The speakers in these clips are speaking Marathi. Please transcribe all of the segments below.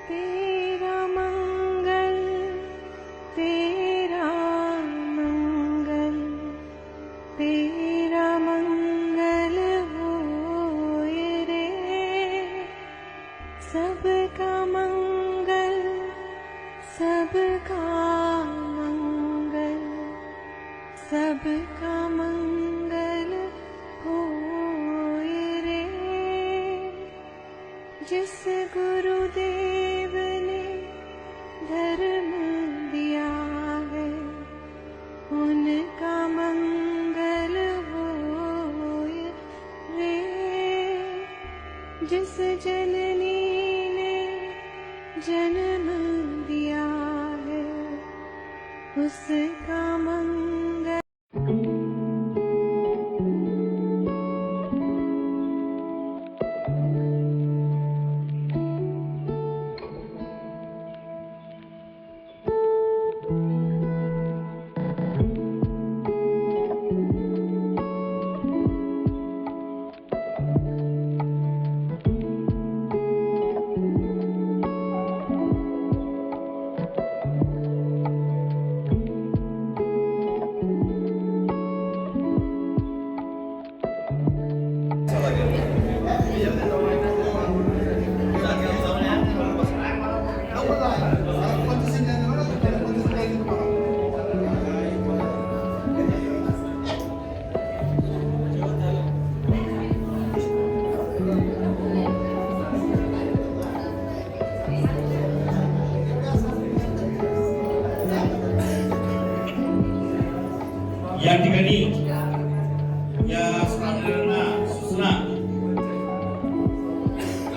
तेरा मंगल तेरा मंगल तेरा मंगल होए रे, सबका मंगल सबका मंगल सबका मंगल होए रे। जिस गुरुदेव ने धर्म दिया है उनका मंगल होए रे। जिस जननी ने जन्म दिया है उसका मंगल। या ठिकाणी या श्रावणाऱ्यांना सूचना,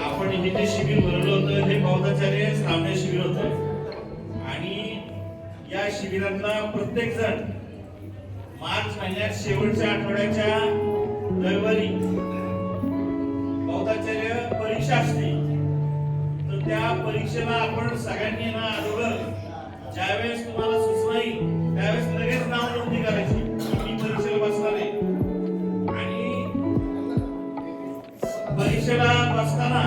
आपण इथे शिबिर भरलं होतं, हे बौद्धाचार्य श्रावण शिबिर होतं आणि या शिबिरातला प्रत्येक जण मार्च महिन्यात शेवटच्या आठवड्याच्या रविवारी बौद्धाचार्य परीक्षा असते, तर त्या परीक्षेला आपण सगळ्यांनी ना अगोदर ज्यावेळेस तुम्हाला सूचना येईल त्यावेळेस लगेच नाव नोंदणी करायची, मी परीक्षेला बसणार आहे। आणि परीक्षेला बसताना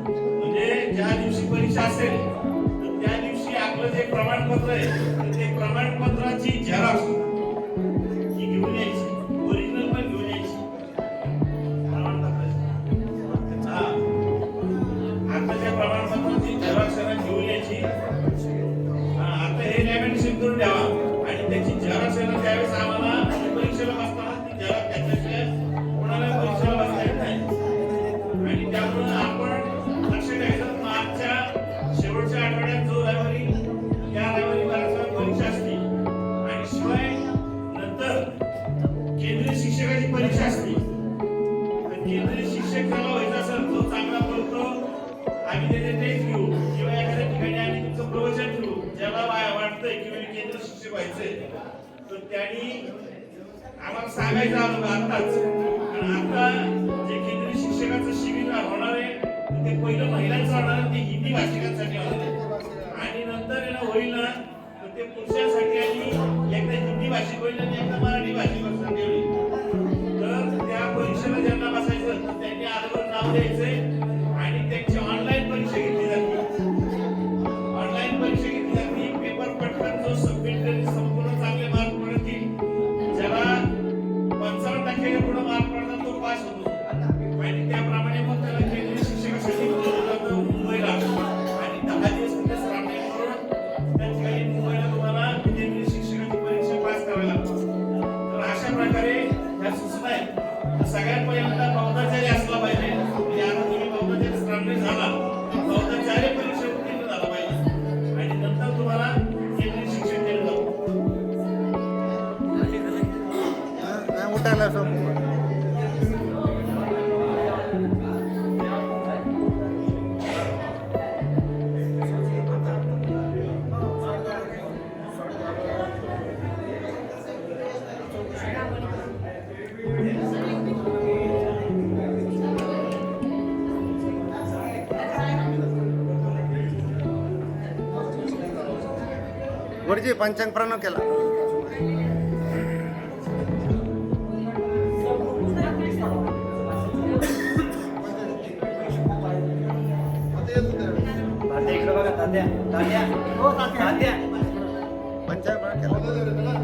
म्हणजे ज्या दिवशी परीक्षा असेल तर त्या दिवशी आपलं जे प्रमाणपत्र आहे तर ते प्रमाणपत्राची झेरॉक्स ही घेऊन यायची, ओरिजिनल पण घेऊन यायची प्रमाणपत्राची। आताच्या प्रमाणपत्राची झेरॉक्स घेऊन यायची। आता हे लॅमिनेशन करून द्यावा आणि त्याची झेरॉक्स त्यावेळेस आम्हाला परीक्षेला बसताना ती झेरॉक्स घेतल्याशिवाय कोणाला परीक्षेला बसता येत नाही। आणि त्यामुळे आपण लक्ष द्यायचं, मार्चच्या शेवटच्या आठवड्यात जो रविवारी त्या रविवारी बऱ्याच परीक्षा असते आणि शिवाय नंतर केंद्रीय शिक्षकाची परीक्षा असते। तर केंद्रीय शिक्षक ज्याला व्हायचा असेल, जो चांगला बोलतो, आम्ही त्याचे टेस्ट घेऊ किंवा एखाद्या ठिकाणी आम्ही तुमचं प्रवचन घेऊ, ज्याला वाटतंय की मी केंद्र शिक्षक व्हायचंय तर त्यांनी आम्हाला सांगायचं आलं आताच। कारण आता जे केंद्रीय शिक्षकाचं शिबिर होणार आहे ते पहिलं महिलांचं होणार आहे, ते हिंदी भाषिकांसाठी होणार आहे आणि नंतर होईल ना तर ते पुरुषांसाठी आणि एकदा हिंदी भाषिक होईल आणि एकदा मराठी भाषिकांसाठी होईल। तर त्या परीक्षेला ज्यांना बसायचं तर त्यांनी अगोदर नाव द्यायचंय आणि त्यांची ऑनलाईन परीक्षा घेतली जाते। ऑनलाईन परीक्षा घेतली जाते, पेपर पटकन जो सबमिट करेल संपूर्ण चांगले मार्क पडतील, ज्याला 55% पुढे मार्क पडतात तो पास होतो आणि त्याप्रमाणे मग त्याला केंद्रीय शिक्षकासाठी बोलवलं जातं मुंबईला आणि 10 दिवस तिथे श्रावणी करून त्या ठिकाणी मुंबईला तुम्हाला केंद्रीय शिक्षकाची परीक्षा पास करावी लागते। तर अशा प्रकारे ह्या सूचना आहेत। सगळ्यात पहिल्यांदा बौद्धाचार्य असला पाहिजे, म्हणजे आता तुम्ही बौद्धाचार्य श्रावणी झाला बौद्धाचार्य परीक्षा उत्तीर्ण झाला पाहिजे आणि नंतर तुम्हाला केंद्रीय शिक्षण केलं जातं। उठायला वरची पंचांग प्रणव केला। पंचांग प्रण केला.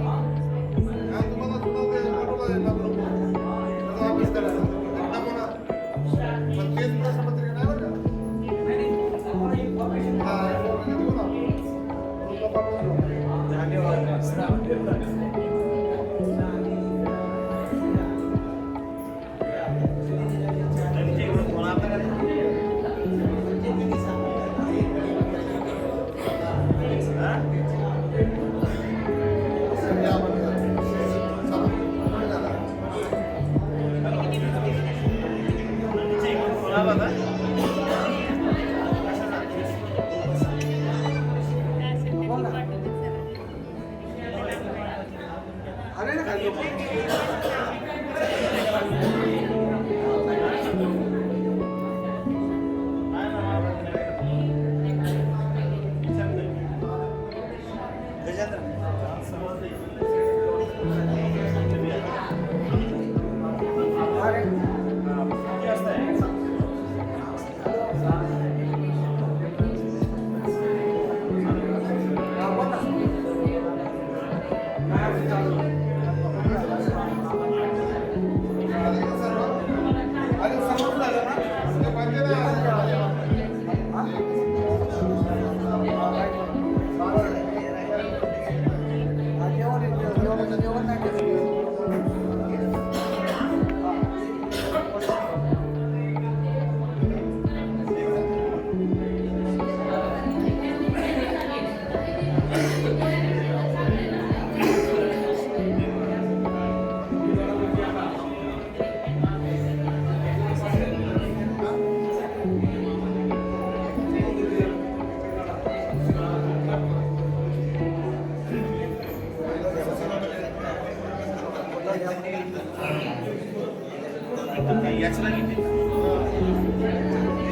याचना घेते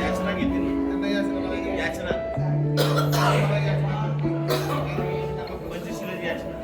याचना घेते याचना पंचशील याचना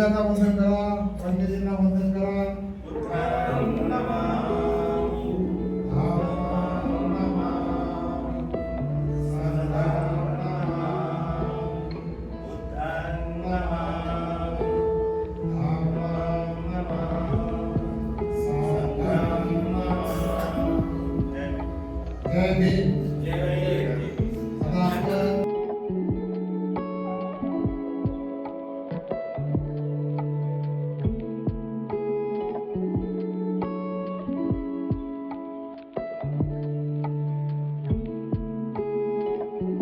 वडिलांना वंदन करा, पंडितांना वंदन करा. उत्थानं नमः